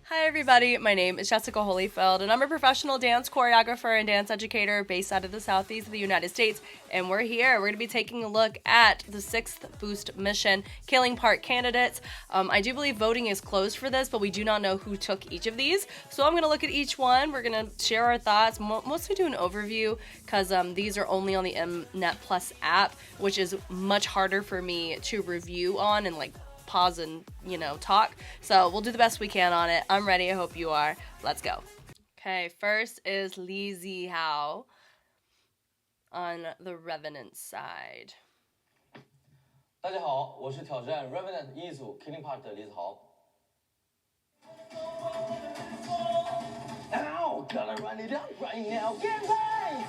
Hi everybody, my name is Jessica Holyfield and I'm a professional dance choreographer and dance educator based out of the southeast of the United States, and we're going to be taking a look at the 6th Boost Mission Killing Part candidates. I do believe voting is closed for this, but we do not know who took each of these, so I'm going to look at each one. We're going to share our thoughts, mostly do an overview because these are only on the Mnet Plus app, which is much harder for me to review on and pause and, talk. So we'll do the best we can on it. I'm ready. I hope you are. Let's go. Okay, first is Li Zihao on the Revenant side. 大家好，我是挑战 Revenant 一组 Killing Part 的李子豪。Ow, gonna run it up right now, get right!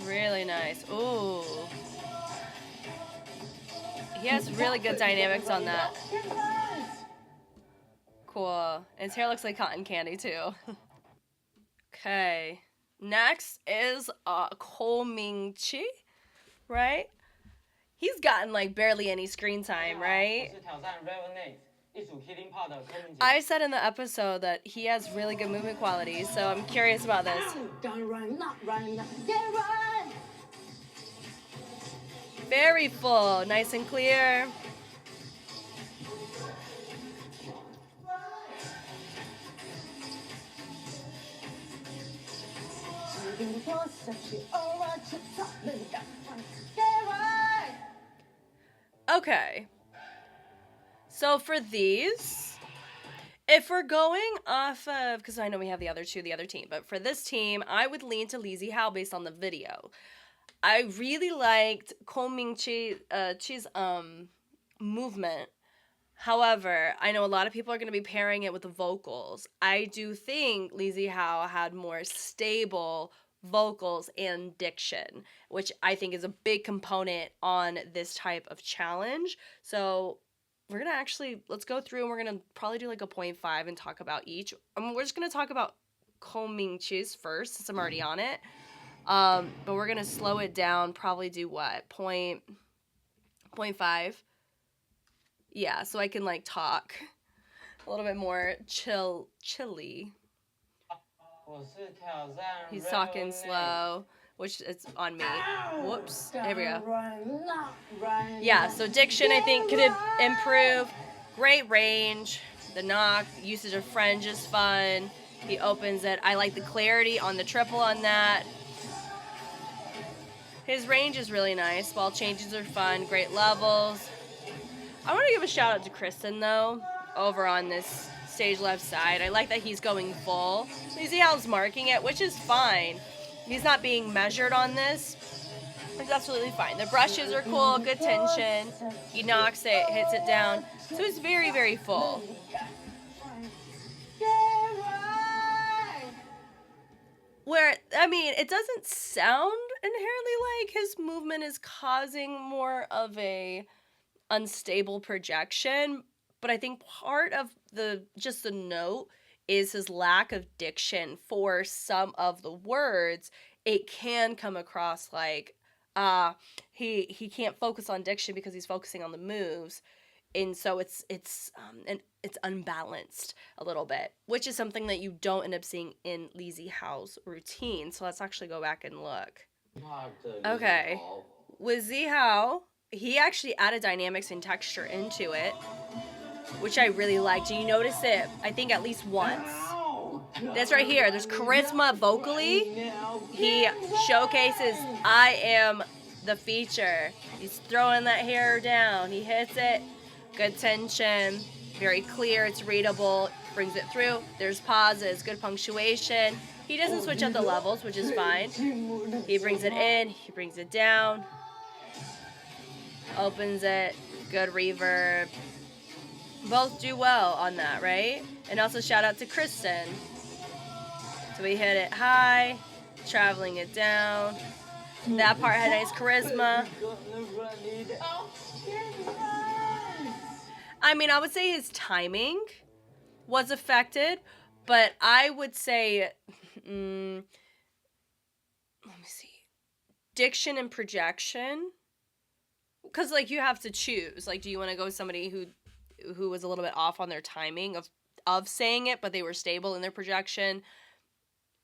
Really nice. Ooh. He has really good dynamics on that. Cool. His hair looks like cotton candy too. Okay. Next is Ko Ming-chi, right? He's gotten barely any screen time, right? I said in the episode that he has really good movement qualities, so I'm curious about this. Very full, nice and clear. Okay. So for these, if we're going off of, because I know we have the other team, but for this team, I would lean to Li Zihao based on the video. I really liked Ko Ming-chi's movement. However, I know a lot of people are going to be pairing it with the vocals. I do think Li Zihao had more stable vocals and diction, which I think is a big component on this type of challenge. So we're going to let's go through and we're going to probably do a 0.5 and talk about each. We're just going to talk about Ko Ming-chi's first since I'm already on it. But we're going to slow it down, probably do what? 0.5. Yeah, so I can talk a little bit more chilly. He's talking slow, which is on me. Whoops. There we go. Yeah, so diction I think could improve. Great range. The knock, usage of fringe is fun. He opens it. I like the clarity on the triple on that. His range is really nice. Ball changes are fun. Great levels. I want to give a shout out to Kristen though, over on this stage left side. I like that he's going full. You see how he's marking it, which is fine. He's not being measured on this. It's absolutely fine. The brushes are cool, good tension. He knocks it, hits it down. So it's very, very full. Where, it doesn't sound inherently like his movement is causing more of a unstable projection, but I think part of the note is his lack of diction for some of the words. It can come across like he can't focus on diction because he's focusing on the moves, and so it's unbalanced a little bit, which is something that you don't end up seeing in Li Zihao's routine. So let's actually go back and look. Okay, with Zihao, he actually added dynamics and texture into it, which I really liked. And you notice it, I think, at least once. That's right here. There's charisma vocally. He showcases, I am the feature. He's throwing that hair down. He hits it. Good tension. Very clear. It's readable. Brings it through. There's pauses. Good punctuation. He doesn't switch up the levels, which is fine. He brings it in. He brings it down. Opens it, good reverb. Both do well on that, right? And also shout out to Kristen. So we hit it high, traveling it down. That part had nice charisma. I would say his timing was affected, but I would say, let me see. diction and projection, because like you have to choose, like, do you want to go with somebody who was a little bit off on their timing of saying it, but they were stable in their projection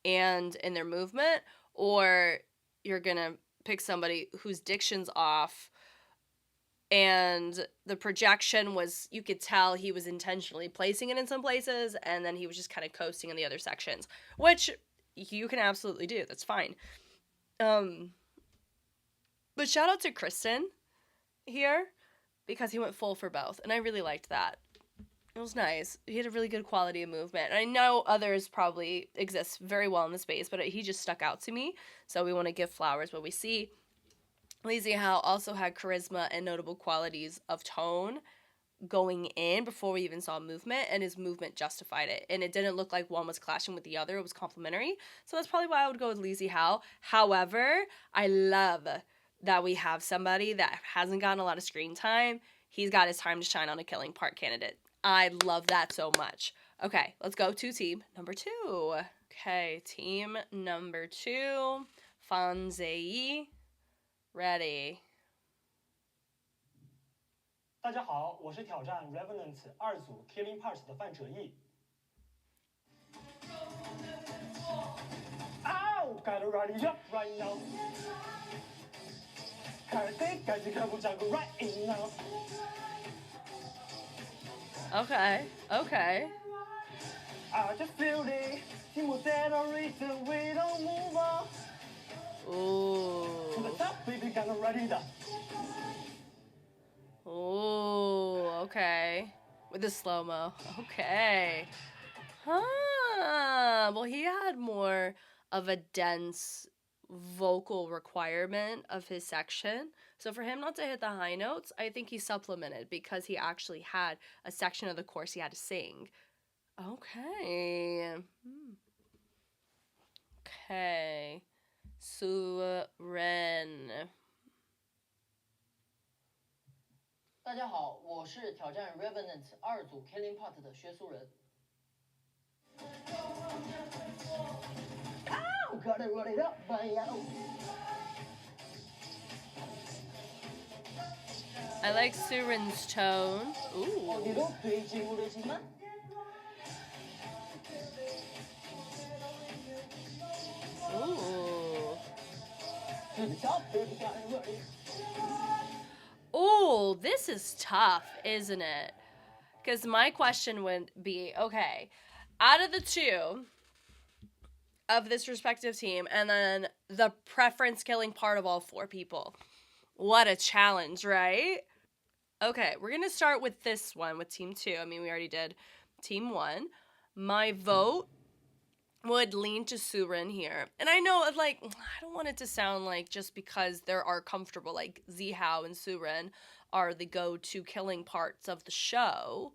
and in their movement, or you're gonna pick somebody whose diction's off and the projection was, you could tell he was intentionally placing it in some places, and then he was just kind of coasting in the other sections, which you can absolutely do. That's fine. But shout out to Kristen here, because he went full for both, and I really liked that. It was nice. He had a really good quality of movement. And I know others probably exist very well in the space, but he just stuck out to me. So we want to give flowers what we see. Lee Zihao also had charisma and notable qualities of tone going in before we even saw movement, and his movement justified it. And it didn't look like one was clashing with the other. It was complementary. So that's probably why I would go with Lee Zihao. However, I love that we have somebody that hasn't gotten a lot of screen time. He's got his time to shine on a killing part candidate. I love that so much. Okay, let's go to team number 2. Okay, team number 2. Fan Ziyi. Ready. 大家好，我是挑战 Revenant 2组 Killing Parts 的范哲毅。Ow, gotta run it up right now. 开始赶紧看不讲个 right now. Okay, okay. I just feel it. Team that no reason we don't move on. Ooh. To the top, baby, gotta run it up. Ooh, okay. With the slow-mo. Okay. Huh. Well, he had more of a dense vocal requirement of his section. So for him not to hit the high notes, I think he supplemented because he actually had a section of the course he had to sing. Okay. Okay. Suren. 大家好，我是挑战 Revenant 2组 Killing Part 的薛苏人。Ow, gotta run it up, I like Suren's tone. Ooh. 어디로 되지 모르지만 Ooh. to the top, baby, gotta run it. Ooh, this is tough, isn't it? Because my question would be, okay, out of the two of this respective team, and then the preference killing part of all 4 people, what a challenge, right? Okay, we're going to start with this one, with team 2. I mean, we already did team 1. My vote would lean to Surin here. And I know, like, I don't want it to sound like just because there are comfortable, like, Zihao and Surin are the go-to killing parts of the show,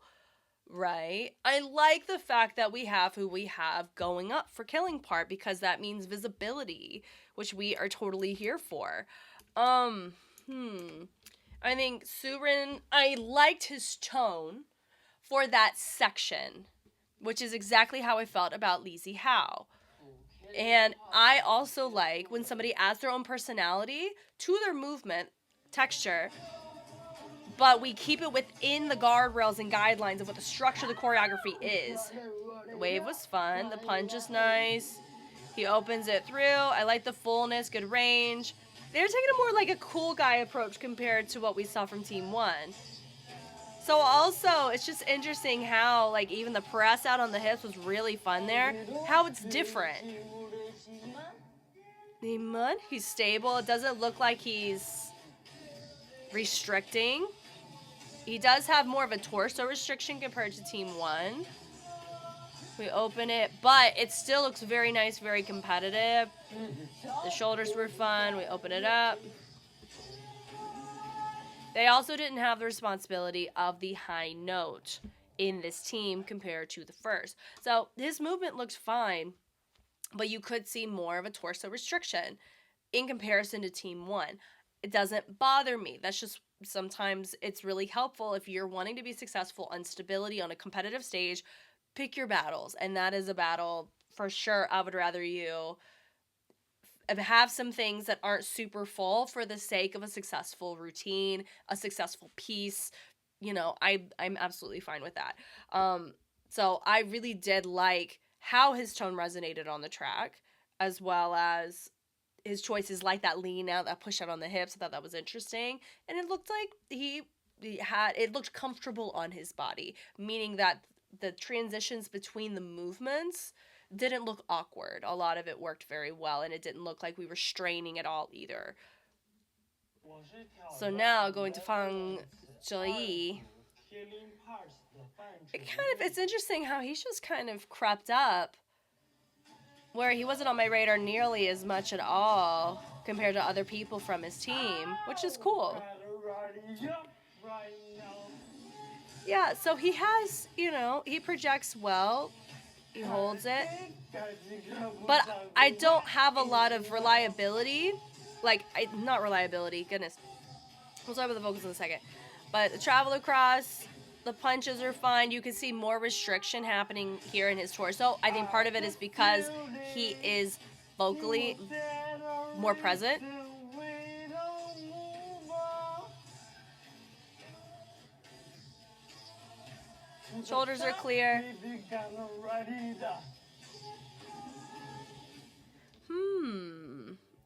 right? I like the fact that we have who we have going up for killing part, because that means visibility, which we are totally here for. I think Surin, I liked his tone for that section, which is exactly how I felt about Lee Zihao. And I also like when somebody adds their own personality to their movement texture, but we keep it within the guardrails and guidelines of what the structure of the choreography is. The wave was fun. The punch is nice. He opens it through. I like the fullness, good range. They're taking a more like a cool guy approach compared to what we saw from Team 1. So also, it's just interesting how, like, even the press out on the hips was really fun there. How it's different. He's stable. It doesn't look like he's restricting. He does have more of a torso restriction compared to Team 1. We open it, but it still looks very nice, very competitive. The shoulders were fun. We open it up. They also didn't have the responsibility of the high note in this team compared to the first. So his movement looks fine, but you could see more of a torso restriction in comparison to Team 1. It doesn't bother me. That's just sometimes it's really helpful if you're wanting to be successful on stability on a competitive stage. Pick your battles, and that is a battle for sure. I would rather you have some things that aren't super full for the sake of a successful routine, a successful piece. You know, I'm absolutely fine with that. So I really did like how his tone resonated on the track, as well as his choices like that lean out, that push out on the hips. I thought that was interesting, and it looked like it looked comfortable on his body, meaning that the transitions between the movements didn't look awkward. A lot of it worked very well, and it didn't look like we were straining at all either. So now going to Fang Zheyi. It's interesting how he's just kind of crept up, where he wasn't on my radar nearly as much at all compared to other people from his team, which is cool. Yeah, so he has, he projects well, he holds it, but I don't have a lot of reliability. Not reliability, goodness. We'll talk about the vocals in a second. But the travel across, the punches are fine. You can see more restriction happening here in his torso. I think part of it is because he is vocally more present. Shoulders are clear.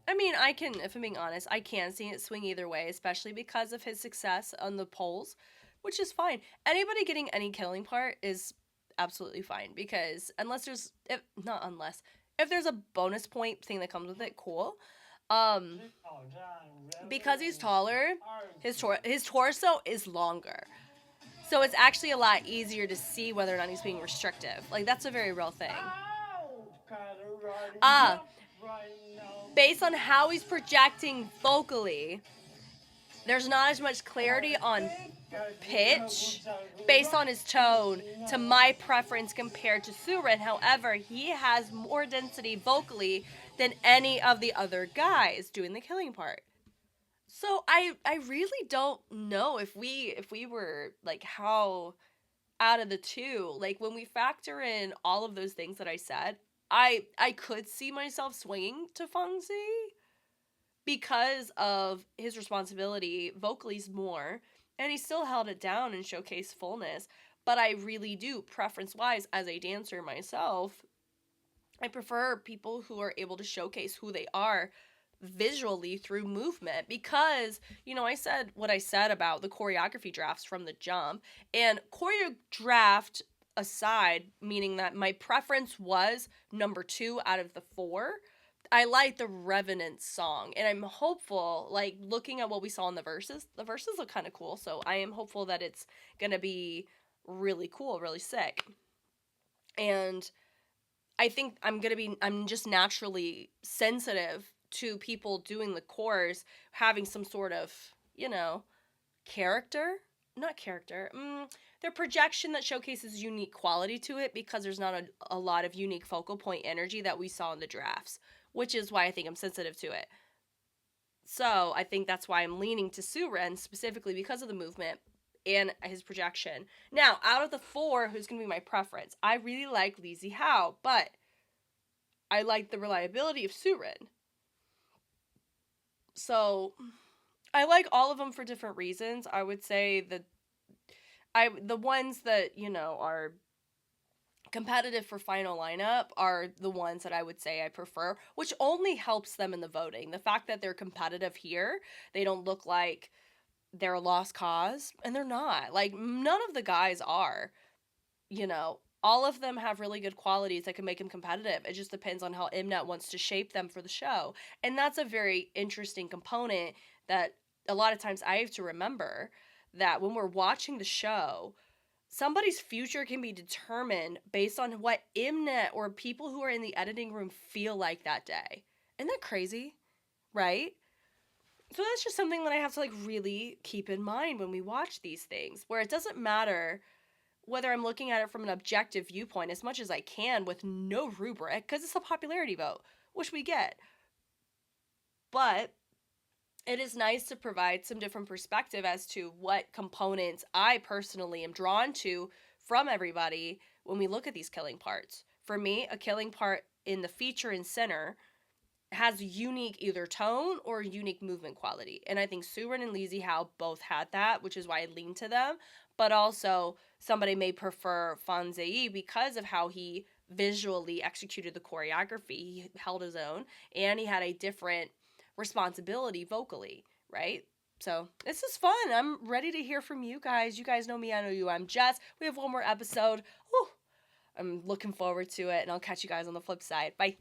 I mean, if I'm being honest, I can see it swing either way, especially because of his success on the polls, which is fine. Anybody getting any killing part is absolutely fine, because if there's a bonus point thing that comes with it, cool. Because he's taller, his torso is longer. So it's actually a lot easier to see whether or not he's being restrictive. Like, that's a very real thing. Based on how he's projecting vocally, there's not as much clarity on pitch based on his tone to my preference compared to Surin. However, he has more density vocally than any of the other guys doing the killing part. So I really don't know if we were like, how out of the two, like when we factor in all of those things that I said, I could see myself swinging to Fangzi because of his responsibility vocally more, and he still held it down and showcased fullness. But I really do, preference wise, as a dancer myself, I prefer people who are able to showcase who they are visually through movement, because I said what I said about the choreography drafts from the jump, and choreographed aside, meaning that my preference was number 2 out of the 4. I like the Revenant song, and I'm hopeful, like, looking at what we saw in the verses look kind of cool, so I am hopeful that it's gonna be really cool, really sick. And I think I'm just naturally sensitive to people doing the chorus having some sort of, their projection that showcases unique quality to it, because there's not a lot of unique focal point energy that we saw in the drafts, which is why I think I'm sensitive to it. So I think that's why I'm leaning to Suren, specifically because of the movement and his projection. Now, out of the 4, who's going to be my preference? I really like Li Zihao, but I like the reliability of Suren. So I like all of them for different reasons. I would say that the ones that, are competitive for final lineup are the ones that I would say I prefer, which only helps them in the voting. The fact that they're competitive here, they don't look like they're a lost cause, and they're not. Like, none of the guys are. All of them have really good qualities that can make them competitive. It just depends on how Mnet wants to shape them for the show. And that's a very interesting component that a lot of times I have to remember, that when we're watching the show, somebody's future can be determined based on what Mnet or people who are in the editing room feel like that day. Isn't that crazy? Right? So that's just something that I have to, like, really keep in mind when we watch these things, where it doesn't matter whether I'm looking at it from an objective viewpoint as much as I can with no rubric, because it's a popularity vote, which we get. But it is nice to provide some different perspective as to what components I personally am drawn to from everybody when we look at these killing parts. For me, a killing part in the feature and center has unique either tone or unique movement quality. And I think Surin and Lee Hao both had that, which is why I lean to them. But also, somebody may prefer Fan Ziyi because of how he visually executed the choreography. He held his own, and he had a different responsibility vocally, right? So this is fun. I'm ready to hear from you guys. You guys know me, I know you. I'm Jess. We have one more episode. Whew. I'm looking forward to it, and I'll catch you guys on the flip side. Bye.